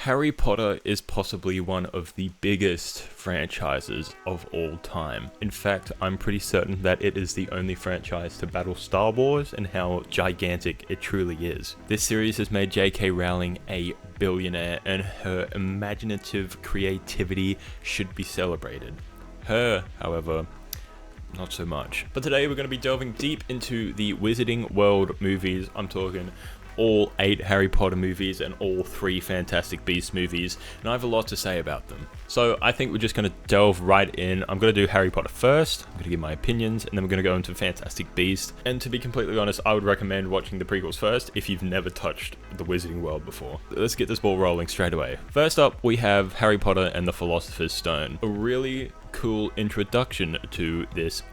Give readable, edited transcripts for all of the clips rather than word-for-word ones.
Harry Potter is possibly one of the biggest franchises of all time. In fact, I'm pretty certain that it is the only franchise to battle Star Wars and how gigantic it truly is. This series has made J.K. Rowling a billionaire, and her imaginative creativity should be celebrated. Her, however, not so much. But today we're going to be delving deep into the Wizarding World movies. I'm talking all 8 Harry Potter movies and all 3 Fantastic Beasts movies, and I have a lot to say about them. So I think we're just going to delve right in. I'm going to do Harry Potter first, I'm going to give my opinions, and then we're going to go into Fantastic Beasts. And to be completely honest, I would recommend watching the prequels first if you've never touched the Wizarding World before. Let's get this ball rolling straight away. First up, we have Harry Potter and the Philosopher's Stone. A really cool introduction to this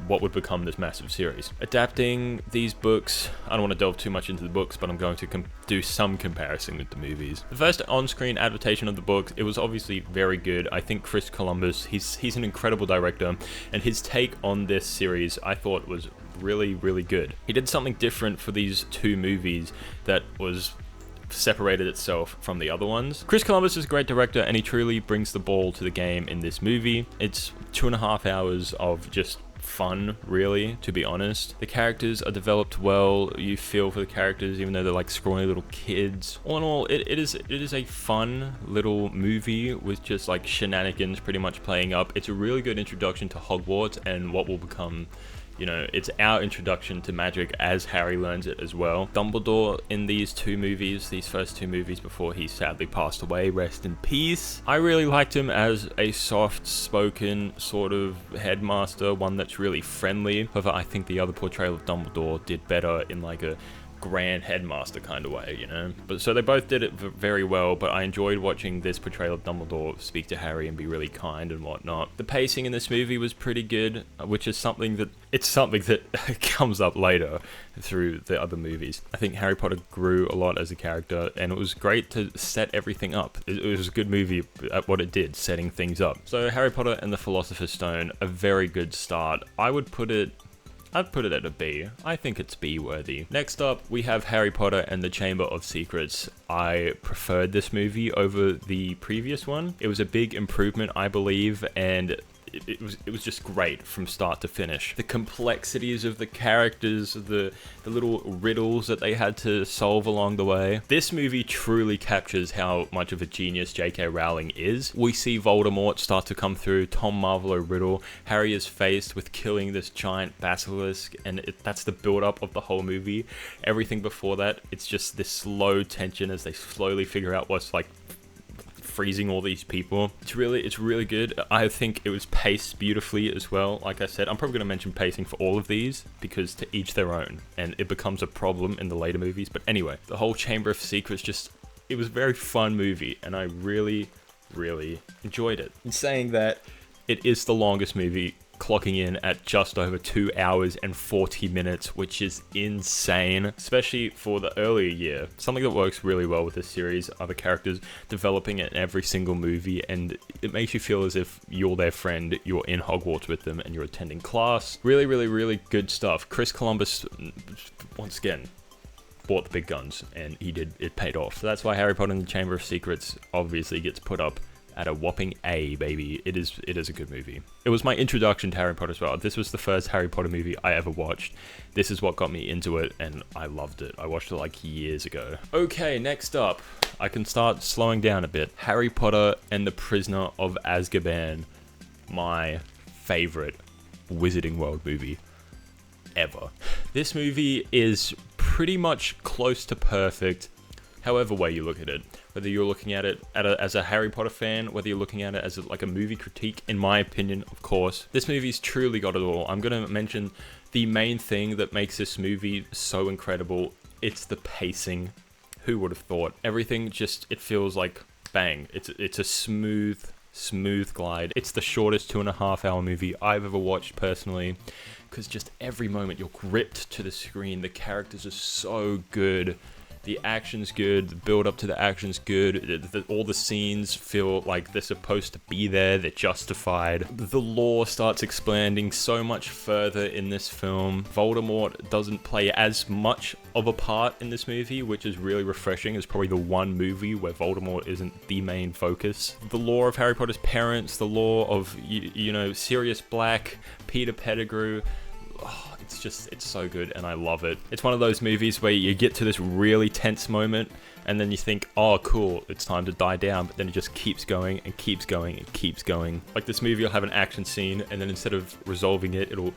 what would become this massive series. Adapting these books, I don't want to delve too much into the books, but I'm going to do some comparison with the movies. The first on-screen adaptation of the books, it was obviously very good. I think Chris Columbus, he's an incredible director, and his take on this series I thought was really, really good. He did something different for these 2 movies that was separated itself from the other ones. Chris Columbus is a great director, and he truly brings the ball to the game in this movie. It's 2.5 hours of just fun, really, to be honest. The characters are developed well. You feel for the characters even though they're like scrawny little kids. All in all, it is a fun little movie with just like shenanigans pretty much playing up. It's a really good introduction to Hogwarts and what will become, you know, it's our introduction to magic as Harry learns it as well. Dumbledore in these first two movies before he sadly passed away, rest in peace. I really liked him as a soft-spoken sort of headmaster, one that's really friendly. However, I think the other portrayal of Dumbledore did better in like a grand headmaster kind of way, you know. But so they both did it very well, but I enjoyed watching this portrayal of Dumbledore speak to Harry and be really kind and whatnot. The pacing in this movie was pretty good, which is something that comes up later through the other movies. I think Harry Potter grew a lot as a character, and it was great to set everything up. It was a good movie at what it did, setting things up. So Harry Potter and the Philosopher's Stone, a very good start. I'd put it at a B. I think it's B worthy. Next up, we have Harry Potter and the Chamber of Secrets. I preferred this movie over the previous one. It was a big improvement, I believe, and it was just great from start to finish. The complexities of the characters, the little riddles that they had to solve along the way. This movie truly captures how much of a genius J.K. Rowling is. We see Voldemort start to come through, Tom Marvolo Riddle. Harry is faced with killing this giant basilisk, and that's the build-up of the whole movie. Everything before that, it's just this slow tension as they slowly figure out what's like freezing all these people. It's really good. I think it was paced beautifully as well. Like I said, I'm probably going to mention pacing for all of these because to each their own, and it becomes a problem in the later movies. But anyway, the whole Chamber of Secrets, it was a very fun movie, and I really, really enjoyed it. In saying that, it is the longest movie, clocking in at just over 2 hours and 40 minutes, which is insane, especially for the earlier year. Something that works really well with this series are the characters developing in every single movie, and it makes you feel as if you're their friend, you're in Hogwarts with them, and you're attending class. Really, really, really good stuff. Chris Columbus, once again, bought the big guns, and it paid off. So that's why Harry Potter and the Chamber of Secrets obviously gets put up at a whopping A, baby. It is a good movie. It was my introduction to Harry Potter as well. This was the first Harry Potter movie I ever watched. This is what got me into it, and I loved it. I watched it like years ago. Okay, next up, I can start slowing down a bit. Harry Potter and the Prisoner of Azkaban, my favorite Wizarding World movie ever. This movie is pretty much close to perfect, however way you look at it. Whether you're looking at it as a Harry Potter fan, whether you're looking at it as like a movie critique, in my opinion, of course, this movie's truly got it all. I'm going to mention the main thing that makes this movie so incredible. It's the pacing. Who would have thought? Everything just, it feels like bang. It's a smooth glide. It's the shortest 2.5 hour movie I've ever watched personally, because just every moment you're gripped to the screen. The characters are so good. The action's good, the build up to the action's good, all the scenes feel like they're supposed to be there, they're justified. The lore starts expanding so much further in this film. Voldemort doesn't play as much of a part in this movie, which is really refreshing. It's probably the one movie where Voldemort isn't the main focus. The lore of Harry Potter's parents, the lore of, you know, Sirius Black, Peter Pettigrew, it's so good and I love it. It's one of those movies where you get to this really tense moment and then you think, oh cool, it's time to die down, but then it just keeps going and keeps going and keeps going. Like this movie will have an action scene and then instead of resolving it, it'll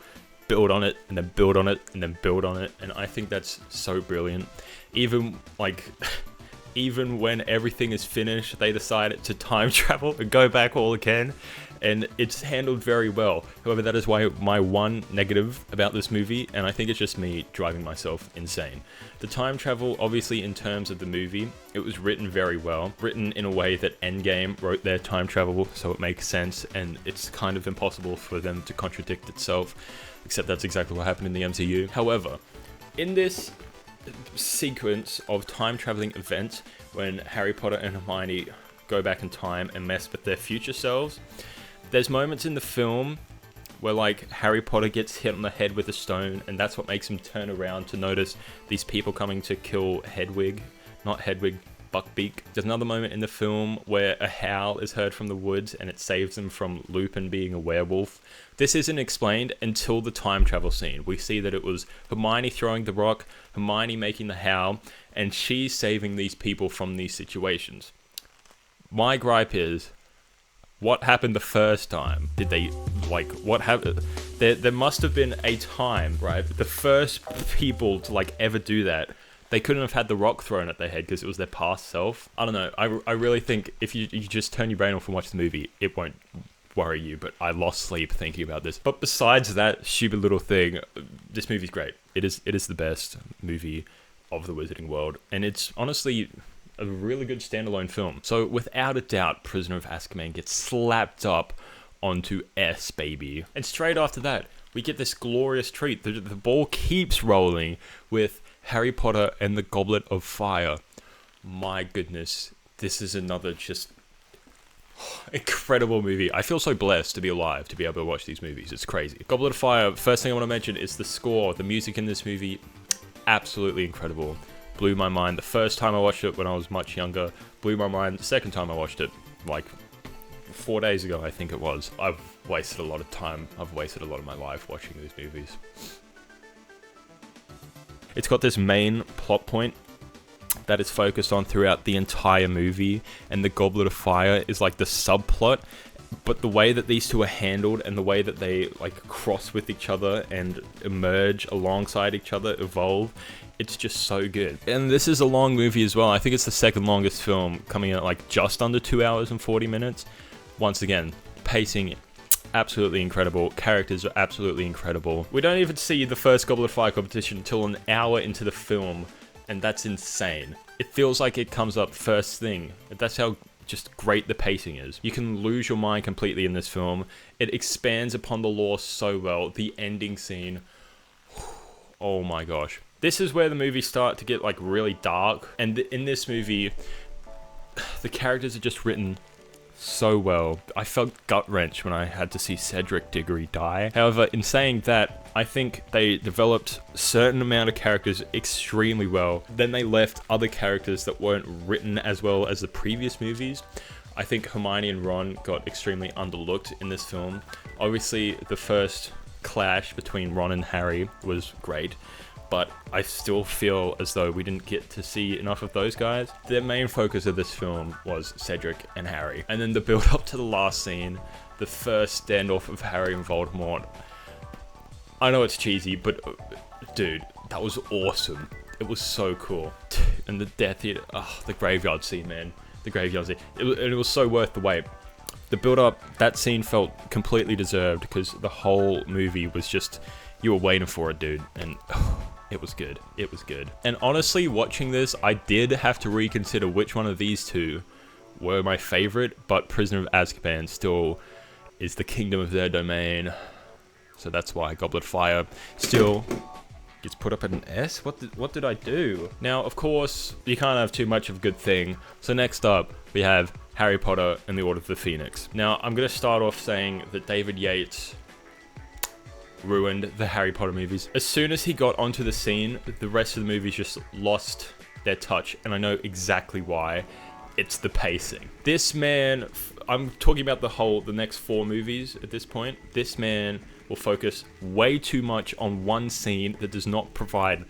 build on it and then build on it and then build on it, and I think that's so brilliant. Even when everything is finished, they decide to time travel and go back all again, and it's handled very well. However, that is why my one negative about this movie, and I think it's just me driving myself insane. The time travel, obviously in terms of the movie, it was written very well. Written in a way that Endgame wrote their time travel, so it makes sense, and it's kind of impossible for them to contradict itself, except that's exactly what happened in the MCU. However, in this sequence of time traveling events, when Harry Potter and Hermione go back in time and mess with their future selves, there's moments in the film where like Harry Potter gets hit on the head with a stone, and that's what makes him turn around to notice these people coming to kill Hedwig, not Hedwig, Buckbeak. There's another moment in the film where a howl is heard from the woods and it saves them from Lupin being a werewolf. This isn't explained until the time travel scene. We see that it was Hermione throwing the rock, Hermione making the howl, and she's saving these people from these situations. My gripe is, what happened the first time? Did they, like, what happened? There must have been a time, right? The first people to, like, ever do that, they couldn't have had the rock thrown at their head because it was their past self. I don't know. I really think if you just turn your brain off and watch the movie, it won't worry you, but I lost sleep thinking about this. But besides that stupid little thing, this movie's great. It is the best movie of the Wizarding World, and it's honestly a really good standalone film. So without a doubt, Prisoner of Azkaban gets slapped up onto S, baby. And straight after that, we get this glorious treat. The ball keeps rolling with Harry Potter and the Goblet of Fire. My goodness, this is another just incredible movie. I feel so blessed to be alive to be able to watch these movies. It's crazy. Goblet of Fire, first thing I want to mention is the score. The music in this movie, absolutely incredible. Blew my mind the first time I watched it when I was much younger. Blew my mind the second time I watched it, like 4 days ago, I think it was. I've wasted a lot of time. I've wasted a lot of my life watching these movies. It's got this main plot point that is focused on throughout the entire movie, and the Goblet of Fire is like the subplot. But the way that these two are handled and the way that they like cross with each other and emerge alongside each other, evolve, it's just so good. And this is a long movie as well. I think it's the second longest film, coming at like just under 2 hours and 40 minutes. Once again, pacing absolutely incredible. Characters are absolutely incredible. We don't even see the first Goblet of Fire competition until an hour into the film, and that's insane. It feels like it comes up first thing. That's how just great the pacing is. You can lose your mind completely in this film. It expands upon the lore so well. The ending scene, oh my gosh. This is where the movies start to get like really dark, and in this movie, the characters are just written so well. I felt gut-wrenched when I had to see Cedric Diggory die. However, in saying that, I think they developed a certain amount of characters extremely well. Then they left other characters that weren't written as well as the previous movies. I think Hermione and Ron got extremely underlooked in this film. Obviously, the first clash between Ron and Harry was great, but I still feel as though we didn't get to see enough of those guys. The main focus of this film was Cedric and Harry. And then the build up to the last scene, the first standoff of Harry and Voldemort. I know it's cheesy, but dude, that was awesome. It was so cool. And the Death Eater, the graveyard scene, man. The graveyard scene. It was so worth the wait. The build up, that scene felt completely deserved because the whole movie was just, you were waiting for it, dude. And it was good. It was good. And honestly, watching this, I did have to reconsider which one of these two were my favorite, but Prisoner of Azkaban still is the kingdom of their domain. So that's why Goblet of Fire still Gets put up at an S? What did I do? Now, of course, you can't have too much of a good thing. So next up, we have Harry Potter and the Order of the Phoenix. Now, I'm going to start off saying that David Yates ruined the Harry Potter movies. As soon as he got onto the scene, the rest of the movies just lost their touch, and I know exactly why. It's the pacing. This man, I'm talking about the next 4 movies at this point. This man will focus way too much on one scene that does not provide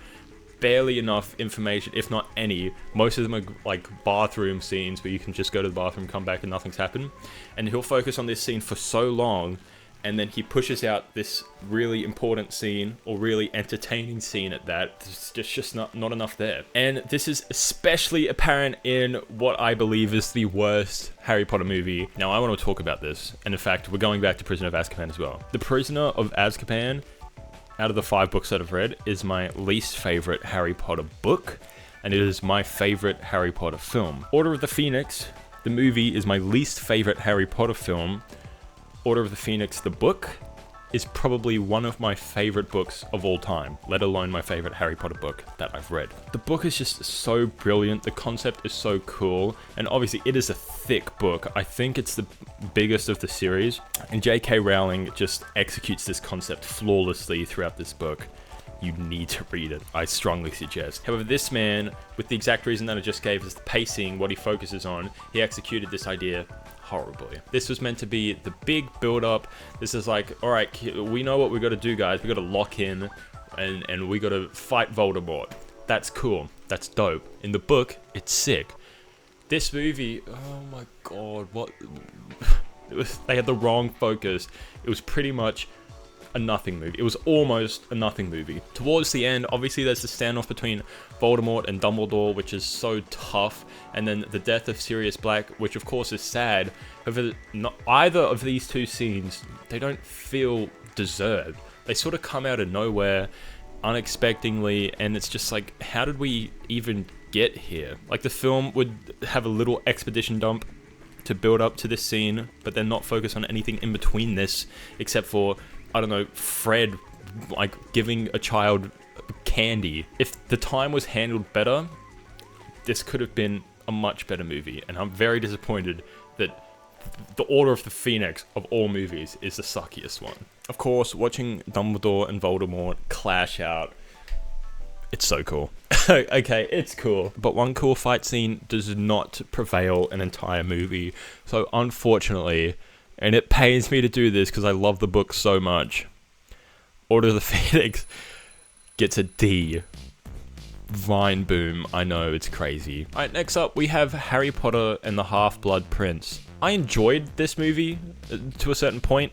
barely enough information, if not any. Most of them are like bathroom scenes where you can just go to the bathroom, come back, and nothing's happened. And he'll focus on this scene for so long, and then he pushes out this really important scene, or really entertaining scene at that. There's just not enough there. And this is especially apparent in what I believe is the worst Harry Potter movie. Now, I want to talk about this, and in fact, we're going back to Prisoner of Azkaban as well. The Prisoner of Azkaban, out of the 5 books that I've read, is my least favorite Harry Potter book, and it is my favorite Harry Potter film. Order of the Phoenix, the movie, is my least favorite Harry Potter film. Order of the Phoenix, the book, is probably one of my favorite books of all time, let alone my favorite Harry Potter book that I've read. The book is just so brilliant, the concept is so cool, and obviously it is a thick book. I think it's the biggest of the series, and J.K. Rowling just executes this concept flawlessly throughout this book. You need to read it, I strongly suggest. However, this man, with the exact reason that I just gave, is the pacing, what he focuses on, he executed this idea horribly. This was meant to be the big build-up. This is like, all right, we know what we got to do, guys. We got to lock in, and we got to fight Voldemort. That's cool. That's dope. In the book, it's sick. This movie, oh my god, what? They had the wrong focus. It was pretty much a nothing movie. It was almost a nothing movie. Towards the end, obviously there's the standoff between Voldemort and Dumbledore, which is so tough, and then the death of Sirius Black, which of course is sad. However, either of these 2 scenes, they don't feel deserved. They sort of come out of nowhere, unexpectedly, and it's just like, how did we even get here? Like, the film would have a little expedition dump to build up to this scene, but then not focus on anything in between this, except for, I don't know, Fred, like, giving a child candy. If the time was handled better, this could have been a much better movie. And I'm very disappointed that the Order of the Phoenix of all movies is the suckiest one. Of course, watching Dumbledore and Voldemort clash out, it's so cool. Okay, it's cool. But one cool fight scene does not prevail an entire movie. So unfortunately, and it pains me to do this because I love the book so much, Order of the Phoenix gets a D. Vine boom, I know, it's crazy. Alright, next up we have Harry Potter and the Half-Blood Prince. I enjoyed this movie to a certain point,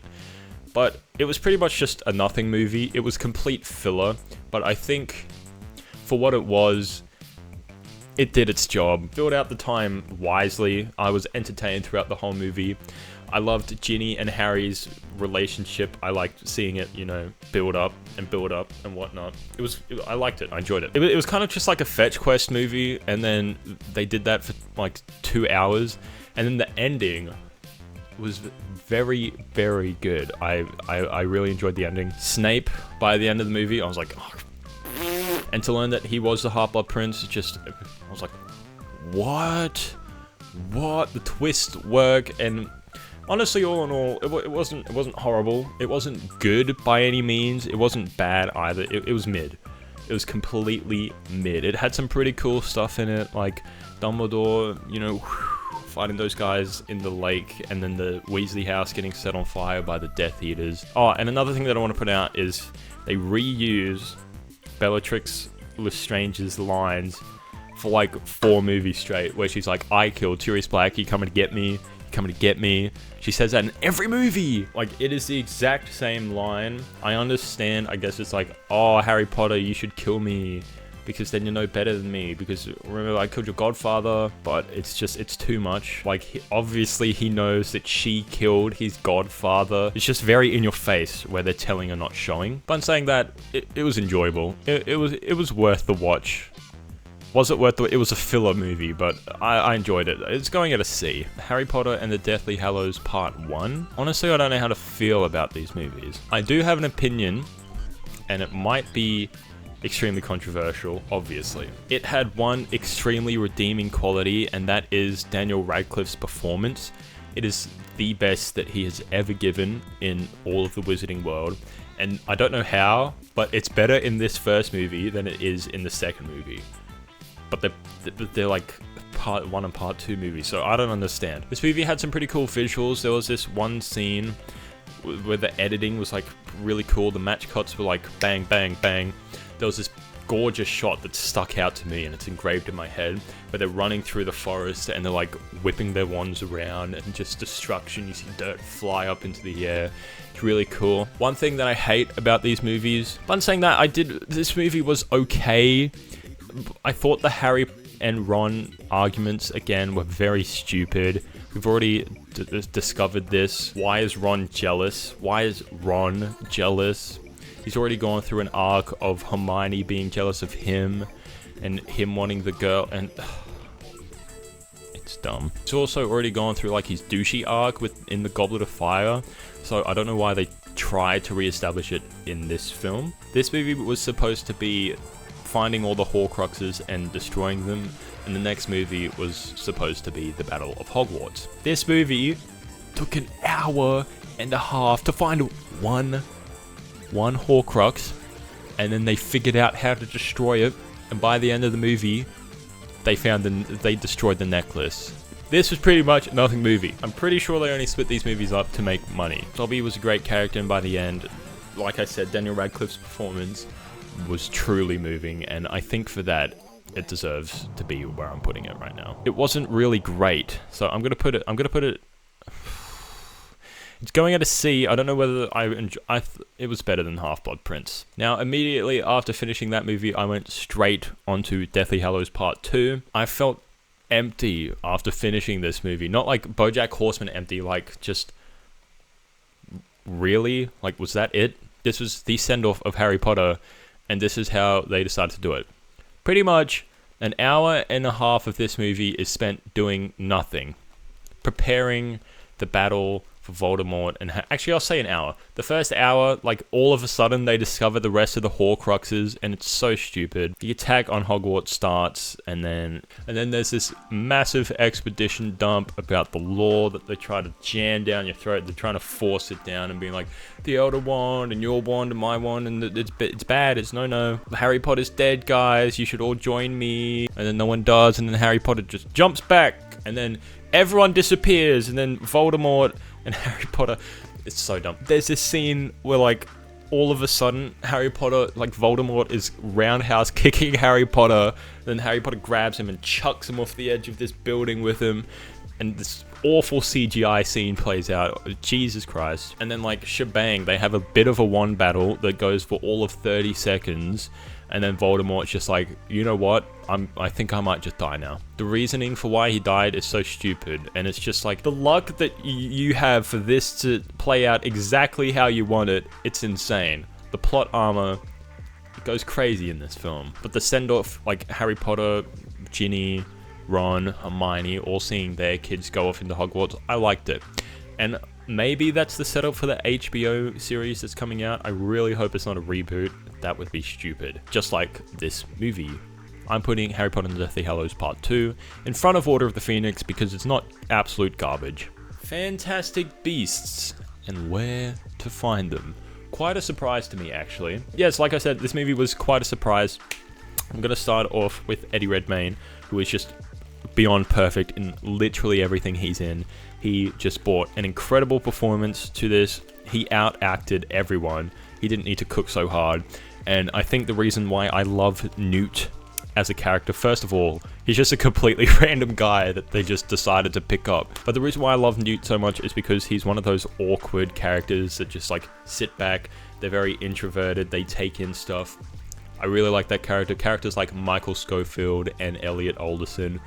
but it was pretty much just a nothing movie. It was complete filler, but I think for what it was, it did its job. Filled out the time wisely. I was entertained throughout the whole movie. I loved Ginny and Harry's relationship. I liked seeing it, you know, build up and whatnot. I liked it. I enjoyed it. It was kind of just like a fetch quest movie, and then they did that for like 2 hours, and then the ending was very, very good. I really enjoyed the ending. Snape, by the end of the movie, I was like, oh. And to learn that he was the Half-Blood Prince, I was like, what? The twists work, and honestly, all in all, it wasn't horrible. It wasn't good by any means. It wasn't bad either. It was mid. It was completely mid. It had some pretty cool stuff in it, like Dumbledore, you know, fighting those guys in the lake, and then the Weasley house getting set on fire by the Death Eaters. Oh, and another thing that I want to put out is they reuse Bellatrix Lestrange's lines for like 4 movies straight, where she's like, I killed Sirius Black, you coming to get me? Coming to get me. She says that in every movie. Like, it is the exact same line. I understand, I guess it's like, oh, Harry Potter, you should kill me because then you know better than me, because remember I killed your godfather. But it's too much. Like, obviously he knows that she killed his godfather. It's just very in your face where they're telling or not showing. But I'm saying that it was enjoyable. It was worth the watch. Was it worth it? It was a filler movie, but I enjoyed it. It's going at a C. Harry Potter and the Deathly Hallows Part 1. Honestly, I don't know how to feel about these movies. I do have an opinion, and it might be extremely controversial, obviously. It had one extremely redeeming quality, and that is Daniel Radcliffe's performance. It is the best that he has ever given in all of the Wizarding world, and I don't know how, but it's better in this first movie than it is in the second movie. But they're like part 1 and part 2 movies, so I don't understand. This movie had some pretty cool visuals. There was this one scene where the editing was like really cool. The match cuts were like bang, bang, bang. There was this gorgeous shot that stuck out to me, and it's engraved in my head, where they're running through the forest and they're like whipping their wands around, and just destruction. You see dirt fly up into the air. It's really cool. One thing that I hate about these movies, but I'm saying that this movie was okay. I thought the Harry and Ron arguments, again, were very stupid. We've already discovered this. Why is Ron jealous? Why is Ron jealous? He's already gone through an arc of Hermione being jealous of him, and him wanting the girl, and it's dumb. He's also already gone through like his douchey arc in the Goblet of Fire, so I don't know why they tried to reestablish it in this film. This movie was supposed to be finding all the Horcruxes and destroying them, and the next movie was supposed to be the Battle of Hogwarts. This movie took an hour and a half to find one Horcrux, and then they figured out how to destroy it, and by the end of the movie, they destroyed the necklace. This was pretty much a nothing movie. I'm pretty sure they only split these movies up to make money. Dobby was a great character, and by the end, like I said, Daniel Radcliffe's performance was truly moving, and I think for that, it deserves to be where I'm putting it right now. It wasn't really great, so I'm gonna put it. It's going at a C. I don't know whether it was better than Half-Blood Prince. Now, immediately after finishing that movie, I went straight onto Deathly Hallows Part 2. I felt empty after finishing this movie. Not like BoJack Horseman empty, like just really? Like, was that it? This was the send-off of Harry Potter, and this is how they decided to do it. Pretty much an hour and a half of this movie is spent doing nothing. Preparing the battle for Voldemort, and actually I'll say an hour. The first hour, like all of a sudden they discover the rest of the Horcruxes, and it's so stupid. The attack on Hogwarts starts, and then there's this massive expedition dump about the law that they try to jam down your throat. They're trying to force it down and being like, the Elder Wand and your wand and my wand, and it's bad, it's no. Harry Potter's dead, guys, you should all join me. And then no one does, and then Harry Potter just jumps back, and then everyone disappears, and then Voldemort and Harry Potter, it's so dumb. There's this scene where like all of a sudden Harry Potter, like Voldemort is roundhouse kicking Harry Potter, then Harry Potter grabs him and chucks him off the edge of this building with him, and this awful CGI scene plays out. Jesus Christ. And then like shebang, they have a bit of a wand battle that goes for all of 30 seconds, and then Voldemort's just like, you know what? I think I might just die now. The reasoning for why he died is so stupid, and it's just like, the luck that you have for this to play out exactly how you want it, it's insane. The plot armor, it goes crazy in this film. But the send-off, like Harry Potter, Ginny, Ron, Hermione, all seeing their kids go off into Hogwarts, I liked it. And maybe that's the setup for the HBO series that's coming out. I really hope it's not a reboot. That would be stupid. Just like this movie. I'm putting Harry Potter and the Deathly Hallows Part 2 in front of Order of the Phoenix because it's not absolute garbage. Fantastic Beasts and Where to Find Them. Quite a surprise to me, actually. Yes, like I said, this movie was quite a surprise. I'm going to start off with Eddie Redmayne, who is just beyond perfect in literally everything he's in. He just brought an incredible performance to this. He out-acted everyone. He didn't need to cook so hard. And I think the reason why I love Newt as a character, first of all, he's just a completely random guy that they just decided to pick up. But the reason why I love Newt so much is because he's one of those awkward characters that just like sit back. They're very introverted. They take in stuff. I really like that character. Characters like Michael Schofield and Elliot Alderson,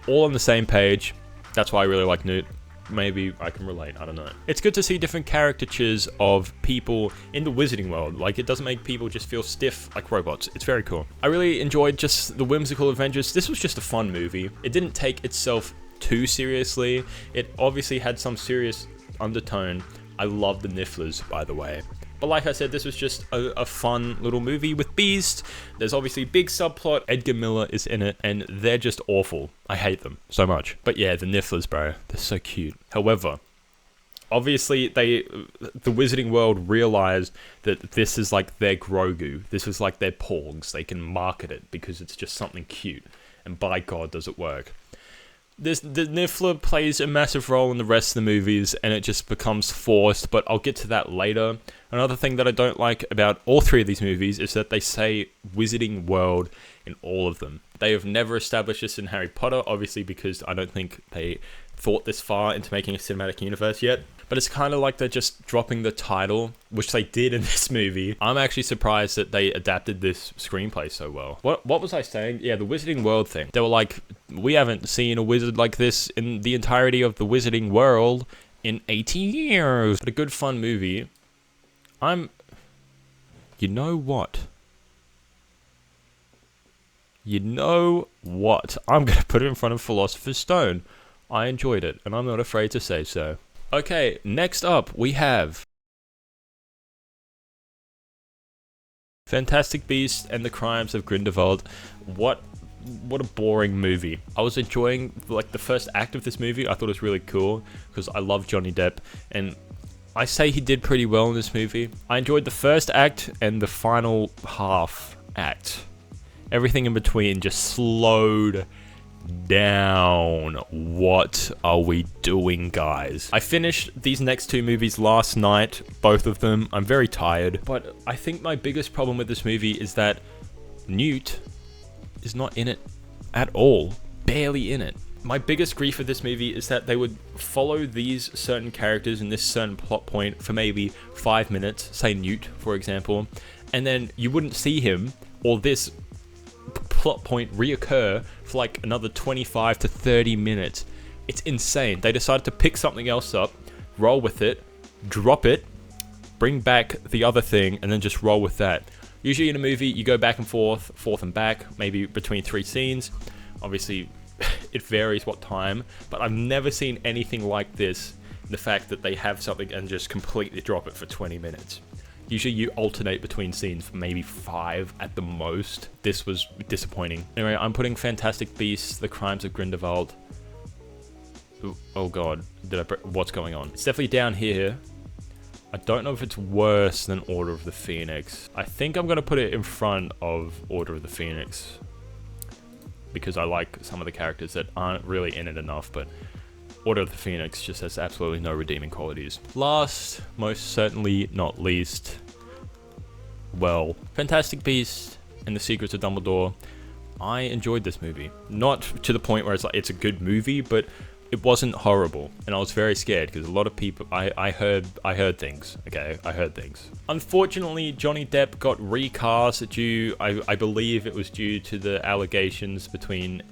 all on the same page. That's why I really like Newt. Maybe I can relate, I don't know. It's good to see different caricatures of people in the Wizarding world. Like, it doesn't make people just feel stiff like robots. It's very cool. I really enjoyed just the whimsical adventures. This was just a fun movie. It didn't take itself too seriously. It obviously had some serious undertone. I love the Nifflers, by the way. But like I said, this was just a fun little movie with Beast. There's obviously big subplot. Edgar Miller is in it, and they're just awful. I hate them so much. But yeah, the Nifflers, bro, they're so cute. However, obviously, the Wizarding World realized that this is like their Grogu. This is like their Porgs. They can market it because it's just something cute. And by God, does it work. The Niffler plays a massive role in the rest of the movies, and it just becomes forced, but I'll get to that later. Another thing that I don't like about all three of these movies is that they say Wizarding World in all of them. They have never established this in Harry Potter, obviously because I don't think they thought this far into making a cinematic universe yet. But it's kind of like they're just dropping the title, which they did in this movie. I'm actually surprised that they adapted this screenplay so well. What was I saying? Yeah, the Wizarding World thing. They were like, we haven't seen a wizard like this in the entirety of the Wizarding World in 80 years. But a good fun movie. You know what? You know what? I'm going to put it in front of Philosopher's Stone. I enjoyed it, and I'm not afraid to say so. Okay, next up, we have Fantastic Beasts and the Crimes of Grindelwald. What a boring movie. I was enjoying, like, the first act of this movie. I thought it was really cool, because I love Johnny Depp, and I say he did pretty well in this movie. I enjoyed the first act and the final half act. Everything in between just slowed down. What are we doing, guys? I finished these next two movies last night, both of them. I'm very tired, but I think my biggest problem with this movie is that Newt is not in it at all. Barely in it. My biggest grief with this movie is that they would follow these certain characters in this certain plot point for maybe 5 minutes, say Newt, for example, and then you wouldn't see him or this plot point reoccur for like another 25 to 30 minutes. It's insane. They decided to pick something else up, roll with it, drop it, bring back the other thing, and then just roll with that. Usually in a movie, you go back and forth and back, maybe between 3 scenes. Obviously, it varies what time, but I've never seen anything like this. The fact that they have something and just completely drop it for 20 minutes. Usually you alternate between scenes for maybe 5 at the most. This was disappointing. Anyway, I'm putting Fantastic Beasts, The Crimes of Grindelwald. Oh God, what's going on? It's definitely down here. I don't know if it's worse than Order of the Phoenix. I think I'm gonna put it in front of Order of the Phoenix, because I like some of the characters that aren't really in it enough, but Order of the Phoenix just has absolutely no redeeming qualities. Last, most certainly not least, well, Fantastic Beasts and the Secrets of Dumbledore. I enjoyed this movie. Not to the point where it's like it's a good movie, but it wasn't horrible, and I was very scared because a lot of people, I heard things. Okay, I heard things. Unfortunately, Johnny Depp got recast due, I believe it was due to the allegations between,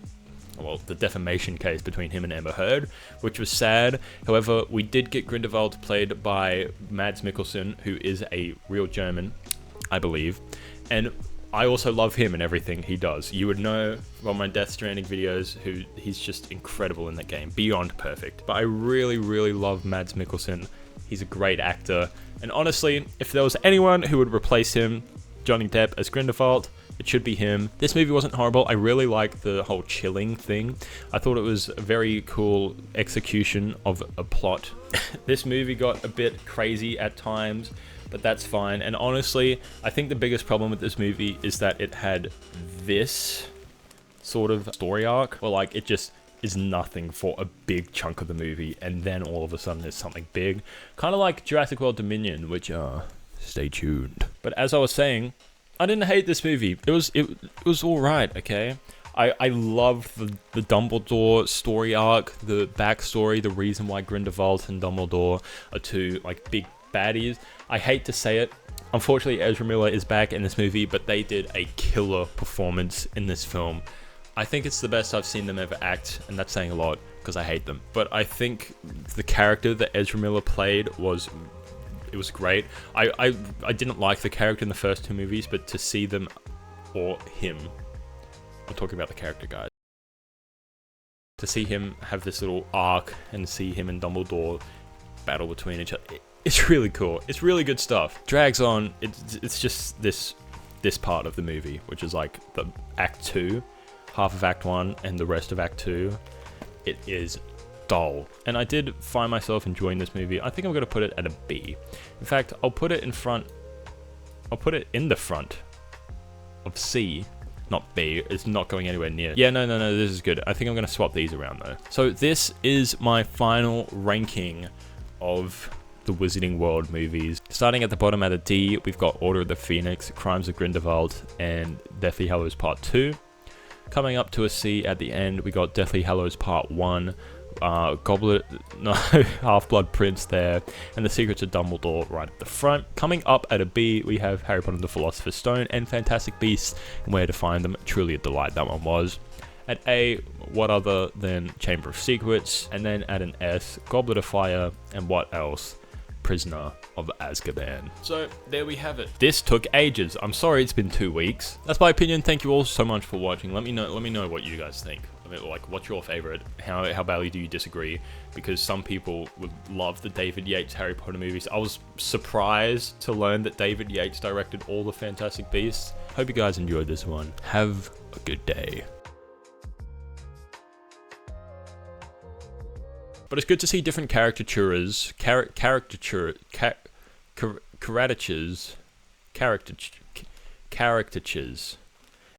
well, the defamation case between him and Amber Heard, which was sad. However, we did get Grindelwald played by Mads Mikkelsen, who is a real German, I believe, and I also love him and everything he does. You would know from my Death Stranding videos he's just incredible in that game, beyond perfect. But I really, really love Mads Mikkelsen. He's a great actor, and honestly, if there was anyone who would replace him, Johnny Depp as Grindelwald, it should be him. This movie wasn't horrible. I really liked the whole chilling thing. I thought it was a very cool execution of a plot. This movie got a bit crazy at times, but that's fine. And honestly, I think the biggest problem with this movie is that it had this sort of story arc, where like it just is nothing for a big chunk of the movie, and then all of a sudden there's something big. Kind of like Jurassic World Dominion, which, stay tuned. But as I was saying, I didn't hate this movie. It was alright, okay? I love the Dumbledore story arc, the backstory, the reason why Grindelwald and Dumbledore are two, like, big baddies. I hate to say it. Unfortunately, Ezra Miller is back in this movie, but they did a killer performance in this film. I think it's the best I've seen them ever act, and that's saying a lot, because I hate them. But I think the character that Ezra Miller played was great. I didn't like the character in the first 2 movies, but to see them, or him, I'm talking about the character, guys, to see him have this little arc and see him and Dumbledore battle between each other, It's really cool. It's really good stuff. Drags on. It's just this part of the movie, which is like the Act 2, half of Act 1, and the rest of Act 2. It is dull. And I did find myself enjoying this movie. I think I'm going to put it at a B. In fact, I'll put it in the front of C, not B. It's not going anywhere near. Yeah, no, this is good. I think I'm going to swap these around though. So this is my final ranking of the Wizarding World movies. Starting at the bottom at a D, we've got Order of the Phoenix, Crimes of Grindelwald, and Deathly Hallows Part 2. Coming up to a C at the end, we got Deathly Hallows Part 1, Goblet, no, Half-Blood Prince there, and The Secrets of Dumbledore right at the front. Coming up at a B, we have Harry Potter and the Philosopher's Stone and Fantastic Beasts and Where to Find Them. Truly a delight that one was. At A, what other than Chamber of Secrets, and then at an S, Goblet of Fire, and what else? Prisoner of Azkaban. So there we have it. This took ages. I'm sorry it's been 2 weeks. That's my opinion. Thank you all so much for watching. Let me know what you guys think. I mean, like, what's your favorite? How badly do you disagree? Because some people would love the David Yates Harry Potter movies. I was surprised to learn that David Yates directed all the Fantastic Beasts. Hope you guys enjoyed this one. Have a good day. But it's good to see different caricatures, caricatures,